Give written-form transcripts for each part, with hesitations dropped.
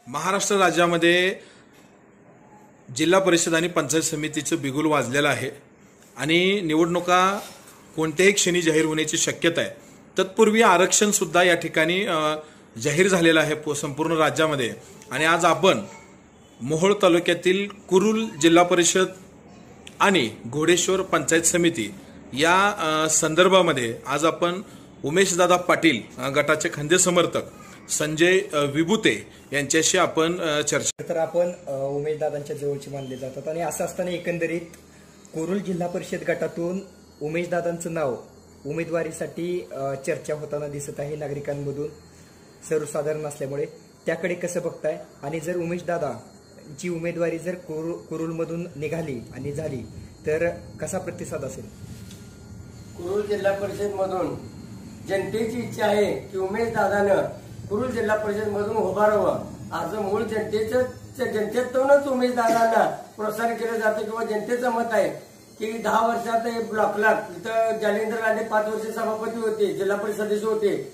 महाराष्ट्र राज्यामध्ये जिल्हा परिषद आणि पंचायत समितीचं बिगुल वाजलेलं आहे आणि निवडणुका कोणत्याही क्षणी जाहीर होण्याची शक्यता आहे। तत्पूर्वी आरक्षण सुद्धा या ठिकाणी जाहीर झालेलं आहे संपूर्ण राज्यामध्ये। आणि आज आपण मोहोळ तालुक्यातील कुरुल जिल्हा परिषद आणि घोडेश्वर पंचायत समिती या संदर्भामध्ये आज आपण उमेशदादा पाटील गटाचे खंदे समर्थक संजय विभुते यांच्याशी आपण चर्चा। तर आपण उमेशदादांच्या जवळची मानले जातात आणि असं असताना एकंदरीत कुरुल जिल्हा परिषद गटातून उमेशदादांचं नाव उमेदवारीसाठी चर्चा होताना दिसत आहे नागरिकांमधून सर्वसाधारण असल्यामुळे त्याकडे कसं बघताय आणि जर उमेशदादांची उमेदवारी जर कुरुलमधून निघाली आणि झाली तर कसा प्रतिसाद असेल? कुरुल जिल्हा परिषद मधून जनतेची इच्छा आहे की उमेशदादानं कुरुल जिल्हा परिषद मधून उभा राहावं। आज मूळ जनतेतूनच उमेशदादांना प्रोत्साहन केलं जातं किंवा जनतेचं मत आहे की 10 वर्षात ब्लॉकला इथं जालिंदर लांडे 5 वर्ष सभापती होते, जिल्हा परिषद सदस्य होते,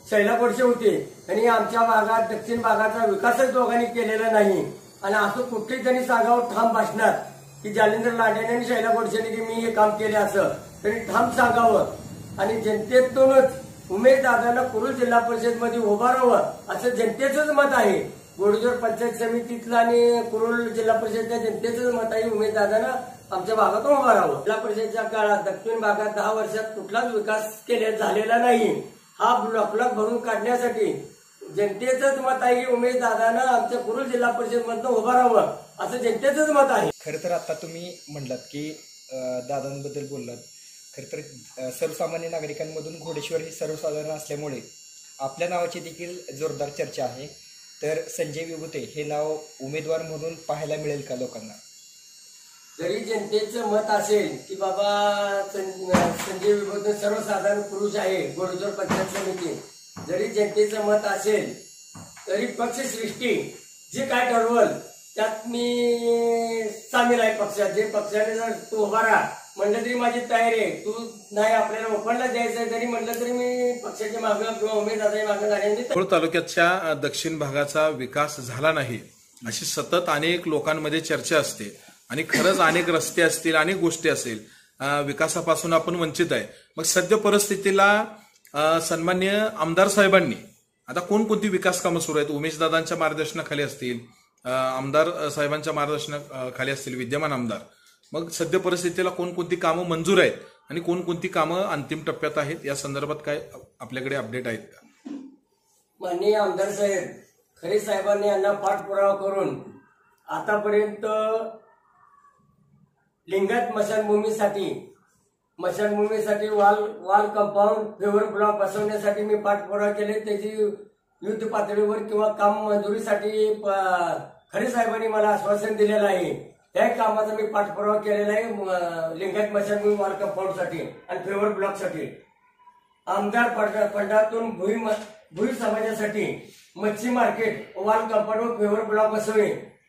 शैला गोडसे होते आणि आमच्या भागात दक्षिण भागाचा विकासच दोघांनी केलेला नाही। आणि असं कुठलीच त्यांनी सांगावं ठाम भाषणात की जालिंदर लांडेने आणि शैला गोडसेने की मी हे काम केले असं त्यांनी ठाम सांगावं आणि जनतेतूनच उमेशदादांना कुरुल जिल्हा परिषद मध्ये उभा राहावं असं जनतेचंच मत आहे। घोडेश्वर पंचायत समितीतलं आणि कुरुल जिल्हा परिषदच्या जनतेचंच मत आहे उमेशदादांना आमच्या भागातून उभा राहावं। जिल्हा परिषदच्या काळात दक्षिण भागात 10 वर्षात कुठलाच विकास झालेला नाही। हा ब्लॉक भरून काढण्यासाठी जनतेचंच मत आहे की उमेशदादांना आमच्या कुरुल जिल्हा परिषद मधून उभा राहावं असं जनतेचंच मत आहे। खरं तर आता तुम्ही म्हणलात की दादांबद्दल बोललात, खरं तर सर्वसामान्य नागरिकांमधून घोडेश्वर हे सर्वसाधारण असल्यामुळे आपल्या नावाची देखील जोरदार चर्चा आहे। तर संजय विभुते हे नाव उमेदवार म्हणून पाहायला मिळेल का लोकांना? जरी जनतेचं मत असेल की बाबा संजय विभुते सर्वसाधारण पुरुष आहे घोडेश्वर पंचायत समिती, जरी जनतेचं मत असेल तरी पक्षसृष्टी जे काय ठरवल त्यात मी सामील आहे। पक्षात जे पक्षाने जर तू उभा राहा म्हणलं तरी माझी तयारी आहे, तू नाही आपल्याला ओपनला द्यायचं तरी म्हणलं तरी मी पक्षाच्या मागं किंवा उमेदवाराच्या मागं जाण्याची। मोहोळ तालुक्याच्या दक्षिण भागाचा विकास झाला नाही अशी सतत अनेक लोकांमध्ये चर्चा असते आणि खरंच अनेक रस्ते असतील, अनेक गोष्टी असेल, विकासापासून आपण वंचित आहे। मग सद्य परिस्थितीला सन्मान्य आमदार साहेबांनी आता कोणकोणती विकास कामं सुरू आहेत उमेशदादांच्या मार्गदर्शनाखाली असतील, आमदार साहेबांच्या मार्गदर्शनाखाली असतील विद्यमान आमदार, मग सद्य परिस्थितीला कोणकोणती कामं मंजूर आहेत आणि कोणकोणती कामं अंतिम टप्प्यात आहेत या संदर्भात काय आपल्याकडे अपडेट आहेत का? माननीय आमदार साहेब खरे साहेबांनी यांना पाठपुरावा करून आतापर्यंत लिंगायत मशानभूमीसाठी वाल कंपाऊंड फेवर ब्लॉक बसवण्यासाठी मी पाठपुरावा केले। त्याची युद्ध पातळीवर किंवा काम मंजुरीसाठी खरे साहेबांनी मला आश्वासन दिलेलं आहे। त्या कामाचा मी पाठपुरावा केलेला आहे लिंगायत मशानभूमी वाल कंपाऊंड साठी आणि फेवर ब्लॉक साठी। आमदार फंडातून भुई समाजासाठी मच्छी मार्केट वाल कंपाऊंड व फेवर ब्लॉक बसवणे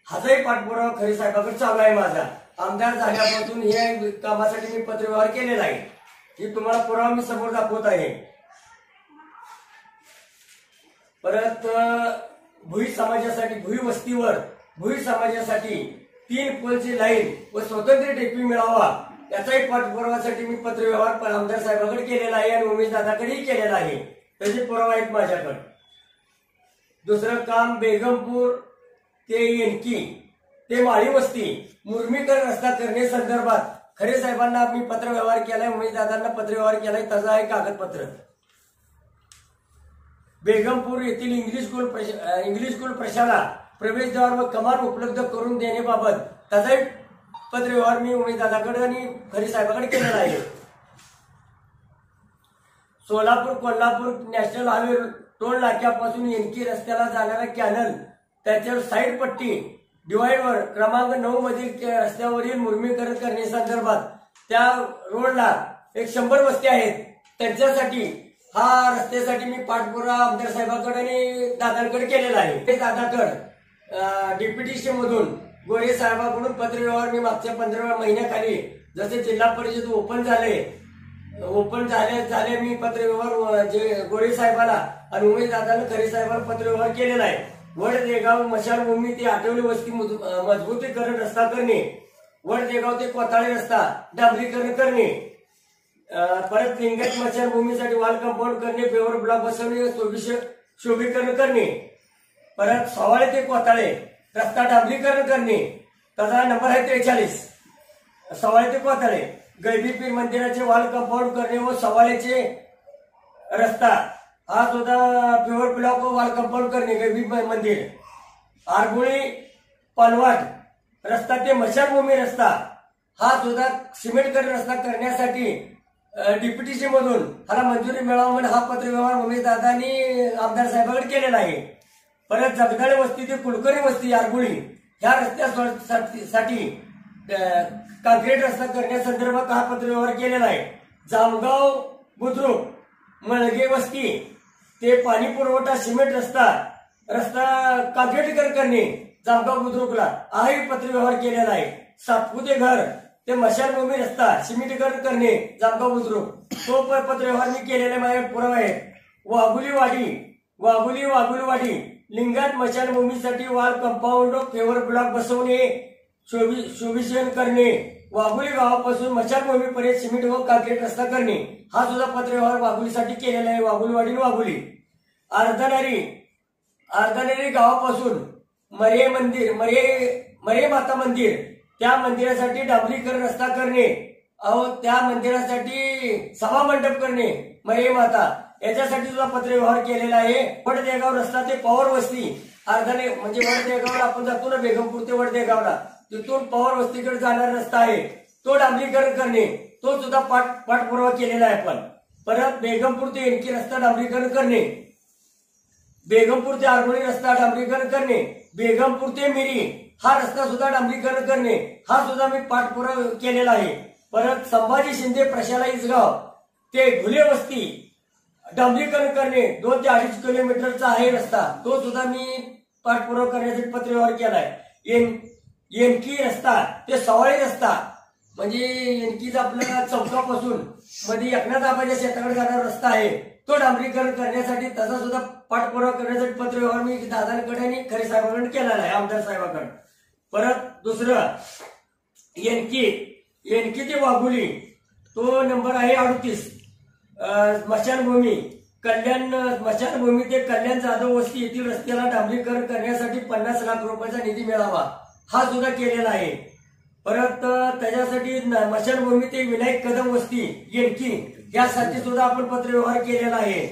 हाही पाठपुरावा खरे साहेबांकडे चालू आहे माझा। आमदार झाल्यापासून या कामासाठी मी पत्रव्यवहार केलेला आहे, ही तुम्हाला पुरावा मी समोर दाखवत आहे। परत भुई समाजासाठी भुई वस्तीवर भुई समाजासाठी 3 पोलची लाईन व स्वतंत्र टेपी मिळावा याचाही पाठपुरावासाठी मी पत्रव्यवहार आमदार साहेबांकडे केलेला आहे आणि उमेशदादाकडेही केलेला आहे, त्याचे पुरावा आहेत माझ्याकडे। दुसरं काम बेगमपूर ते येनकी ते माळी वस्ती मुर्मीकरण रस्ता करणे संदर्भात खरे साहेबांना मी पत्रव्यवहार केलाय, उमेशदादांना पत्रव्यवहार केलाय, त्याचं आहे कागदपत्र। बेगमपूर येथील इंग्लिश स्कूल प्रशाला प्रवेशद्वार व कमान उपलब्ध करून देण्याबाबत त्याचाही पत्रव्यवहार मी उमेशदादाकडे आणि खरे साहेबांकडे केलेला आहे। Solapur Kolhapur national highway toll नाक्यापासून येनकी रस्त्याला जाणारा कॅनल त्याच्यावर साईड पट्टी डिवाइडवर क्रमांक 9 मधील रस्त्यावरील मुर्मीकरण करण्यासंदर्भात त्या रोडला 100 वस्ती आहेत, त्यांच्यासाठी हा रस्त्यासाठी मी पाठपुरावा आमदार साहेबांकडे आणि दादांकडे केलेला आहे। ते दादाकडे डेप्युटी मधून गोरे साहेबांकडून पत्रव्यवहार मी मागच्या 15 महिन्याखाली जसे जिल्हा परिषद ओपन झाले मी पत्रव्यवहार जे गोरे साहेबांना आणि उमेशदादांना खरे साहेबांना पत्रव्यवहार केलेला आहे। वडदेगाव मशानभूमी ते आठवले वस्ती मजबूतीकरण रस्ता करणे, वडदेगाव ते कोथाळे रस्ता डांबरीकरण करणे, परत लिंगायत मशानभूमीसाठी वॉल कंपाऊंड करणे, पेवर ब्लॉक बसवणे, शोभीकरण करणे, परत सवाळे ते कोथाळे रस्ता डांबरीकरण करणे, त्याचा नंबर आहे 43. सवाळे ते कोथाळे गैबी पीर मंदिराचे वॉल कंपाऊंड करणे व सवाळेचे रस्ता हा सुद्धा पेवर ब्लॉक व वॉल कंपाऊंड करणे गैबी मंदिर. आरगुळी पालवाट रस्ता ते मशानभूमी रस्ता हा सुद्धा सिमेंटकरण रस्ता करण्यासाठी डीपीटीसी मधून ह्याला मंजुरी मिळावं म्हणून हा पत्रव्यवहार उमेशदादांनी आमदार साहेबांकडे केलेला आहे. परत जगदाळे वस्ती ते कुलकर्णी वस्ती आरगुळी ह्या रस्त्यासाठी काँक्रीट रस्ता करण्यासंदर्भात हा पत्रव्यवहार केलेला आहे. जामगाव बुद्रुक मळगे वस्ती ते पाणी पुरवठा सिमेंट रस्ता काँक्रीटीकरण करणे जामगाव बुद्रुकला हाही पत्रव्यवहार केलेला आहे. सातपुते घर ते मशानभूमी रस्ता सिमेंटीकरण करणे जामगाव बुद्रुक तो पत्रव्यवहार मी केलेला माझ्या पुरावा आहे. वाघुलीवाडी लिंगायत मशानभूमीसाठी वॉल कंपाऊंड पेवर ब्लॉक बसवणे शोभीकरण करणे, वाघुली गावापासून मशानभूमीपर्यंत सिमेंट व काँक्रीट रस्ता करणे हा सुद्धा पत्रव्यवहार वाघुलीसाठी केलेला आहे. वाघुली अर्धनेरी गावापासून मरे माता मंदिर त्या मंदिरासाठी डांबरीकरण रस्ता करणे, त्या मंदिरासाठी सभा मंडप करणे मरे माता याच्यासाठी सुद्धा पत्रव्यवहार केलेला आहे. वडदेगाव रस्ता ते पवार वस्ती अर्धाने म्हणजे वडदेगावला आपण जातो ना बेगमपूर ते वडदेगावला तिथून पवार वस्तीकडे जाणारा रस्ता आहे तो डांबरीकरण करणे तो सुद्धा पाठपुरावा केलेला आहे आपण. परत बेगमपूर ते एनकी रस्ता डांबरीकरण करणे, बेगमपूर ते आरमोळी रस्ता डांबरीकरण करणे, बेगमपूर ते मिरी हा रस्ता सुद्धा डांबरीकरण करणे हा सुद्धा मी पाठपुरावा केलेला आहे. परत संभाजी शिंदे प्रशाला इसगाव ते घुले वस्ती डांबरीकरण करणे 2 ते 2.5 किलोमीटरचा आहे रस्ता तो सुद्धा मी पाठपुरावा करण्यासाठी पत्रव्यवहार केलाय. येनकी रस्ता ते सवाळी रस्ता म्हणजे येनकीचा आपल्या चौकापासून मध्ये एकनाथ आबाच्या शेताकडे जाणारा रस्ता आहे तो डांबरीकरण करण्यासाठी त्याचा सुद्धा पाठपुरावा करण्यासाठी पत्रव्यवहार मी दादांकडे आणि खरे साहेबांकडे केलेला आहे आमदार साहेबांकडे. परत दुसरं येनकी ते वाघुली तो नंबर आहे 38. स्मशानभूमी ते कल्याण जाधव वस्ती येथील रस्त्याला डांबरीकरण करण्यासाठी 50 लाख रुपयाचा निधी मिळावा हा सुद्धा केलेला आहे. परत त्याच्यासाठी स्मशानभूमी ते विनायक कदम वस्ती येनकी यासाठी सुद्धा आपण पत्रव्यवहार केलेला आहे.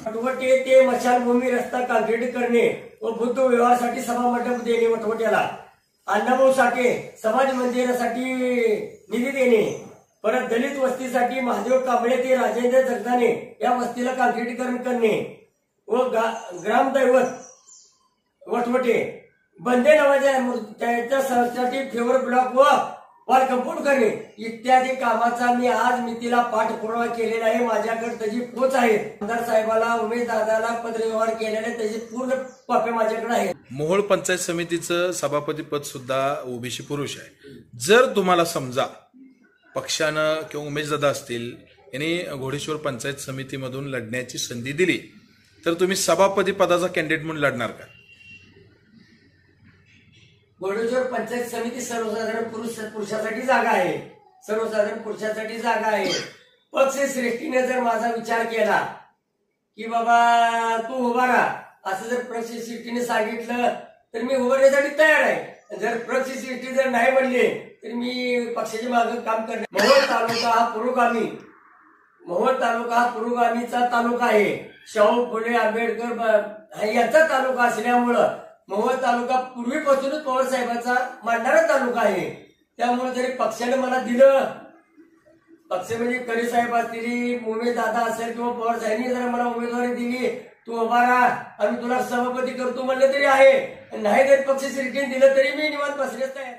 वटवटे ते स्मशानभूमी रस्ता काँक्रीट करणे व बुद्ध व्यवहारासाठी सभा मंडप देणे वटवट्याला. अण्णाभाऊ साठे समाज मंदिरासाठी निधी देणे. परत दलित वस्तीसाठी महादेव कांबळे ते राजेंद्र जगदाने या वस्तीला काँक्रीटीकरण करणे व ग्रामदैवत वटवटे बंदे त्याच्यासाठी फेवर ब्लॉक व वॉल कंपाऊंड करणे इत्यादी कामाचा मी आज मितीला पाठपुरावा केलेला आहे. माझ्याकडे त्याची पोच आहे. आमदार साहेबाला उमेशदादाला पत्रव्यवहार केलेले त्याची पूर्ण कॉपी माझ्याकडे आहे. मोहोळ पंचायत समितीचं सभापती पद सुद्धा ओबीसी पुरुष आहे. जर तुम्हाला समजा पक्षानं किंवा उमेशदादा असतील यांनी घोडेश्वर पंचायत समितीमधून लढण्याची संधी दिली तर तुम्ही सभापती पदाचा कॅन्डिडेट म्हणून लढणार का? घोडेश्वर पंचायत समिती सर्वसाधारण पुरुषासाठी जागा आहे. सर्वसाधारण पुरुषासाठी जागा आहे. पक्ष श्रेष्ठीने जर माझा विचार केला की बाबा तू उभा राहा असं जर पक्ष श्रेष्ठीने सांगितलं तर मी उभारण्यासाठी तयार आहे. जर पक्ष श्रेष्ठी जर नाही म्हणले तर मी पक्षाच्या मागे काम करणार. मोहोळ तालुका हा पुरोगामीचा तालुका आहे. शाहू फुले आंबेडकर यांचा तालुका असल्यामुळं मोहोळ तालुका पूर्वीपासूनच पवार साहेबांचा मानणारा तालुका आहे. त्यामुळे जरी पक्षाने मला दिलं पक्ष म्हणजे खरे साहेब असतील उमेशदादा असेल किंवा पवार साहेबांनी जर मला उमेदवारी दिली तू उभा राहा आम्ही तुला सभापती करतो म्हणलं तरी आहे. नाही जर पक्ष श्रेष्ठीने दिलं तरी मी निवांत बसलेच आहे.